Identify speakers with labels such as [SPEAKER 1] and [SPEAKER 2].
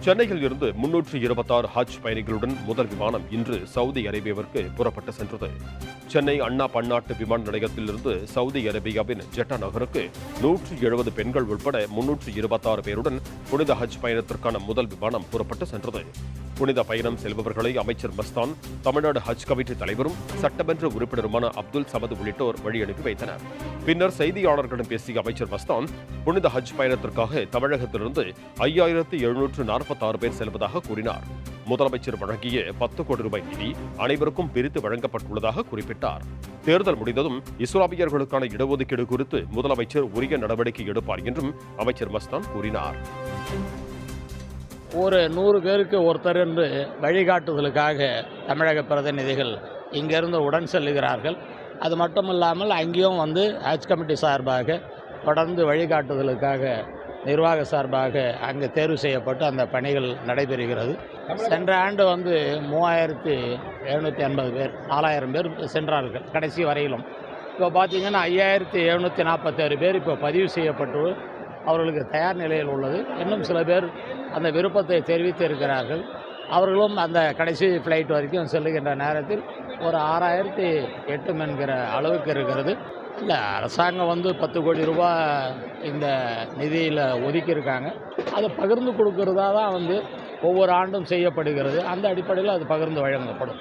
[SPEAKER 1] சென்னையில் இருந்து 326 ஹஜ் பயணிகளுடன் முதல் விமானம் இன்று சவுதி அரேபியாவிற்கு புறப்பட்டு சென்றது. சென்னை அண்ணா பன்னாட்டு விமான நிலையத்திலிருந்து சவுதி அரேபியாவின் ஜெட்டா நகருக்கு 170 பெண்கள் உட்பட 326 பேருடன் புனித ஹஜ் பயணத்திற்கான முதல் விமானம் புறப்பட்டு சென்றது. புனித பயணம் செல்பவர்களை அமைச்சர் மஸ்தான், தமிழ்நாடு ஹஜ் கமிட்டி தலைவரும் சட்டமன்ற உறுப்பினருமான அப்துல் சமது உள்ளிட்டோர் வழியனுப்பி வைத்தனர். பின்னர் செய்தியாளர்களிடம் பேசிய அமைச்சர் மஸ்தான், புனித ஹஜ் பயணத்திற்காக தமிழகத்திலிருந்து 5746 பேர் செல்வதாக கூறினார். முதலமைச்சர் வழங்கிய 10 கோடி ரூபாய் நிதி அனைவருக்கும் பிரித்து வழங்கப்பட்டுள்ளதாக குறிப்பிட்டார். தேர்தல் முடிந்ததும் இஸ்லாமியர்களுக்கான இடஒதுக்கீடு குறித்து முதலமைச்சர் உரிய நடவடிக்கை எடுப்பார் என்றும் அமைச்சர் மஸ்தான் கூறினார்.
[SPEAKER 2] ஒரு 100 பேருக்கு ஒருத்தர் என்று வழிகாட்டுதலுக்காக தமிழக பிரதிநிதிகள் இங்கிருந்து உடன் செல்லுகிறார்கள். அது மட்டுமில்லாமல் அங்கேயும் ஹஜ் கமிட்டி சார்பாக தொடர்ந்து வழிகாட்டுதலுக்காக நிர்வாக சார்பாக அங்கே தேர்வு செய்யப்பட்டு அந்த பணிகள் நடைபெறுகிறது. சென்ற ஆண்டு 3750 பேர் 4000 பேர் சென்றார்கள் கடைசி வரையிலும். இப்போ பார்த்திங்கன்னா 5747 பேர் இப்போ பதிவு செய்யப்பட்டு அவர்களுக்கு தயார் நிலையில் உள்ளது. இன்னும் சில பேர் அந்த விருப்பத்தை தெரிவித்து இருக்கிறார்கள். அவர்களும் அந்த கடைசி ஃப்ளைட் வரைக்கும் செல்லுகின்ற நேரத்தில் ஒரு 6008 என்கிற அளவுக்கு இருக்கிறது. இல்லை, அரசாங்கம் 10 கோடி ரூபாய் இந்த நிதியில் ஒதுக்கியிருக்காங்க. அதை பகிர்ந்து கொடுக்கறதா தான் ஒவ்வொரு ஆண்டும் செய்யப்படுகிறது. அந்த அடிப்படையில் அது பகிர்ந்து வழங்கப்படும்.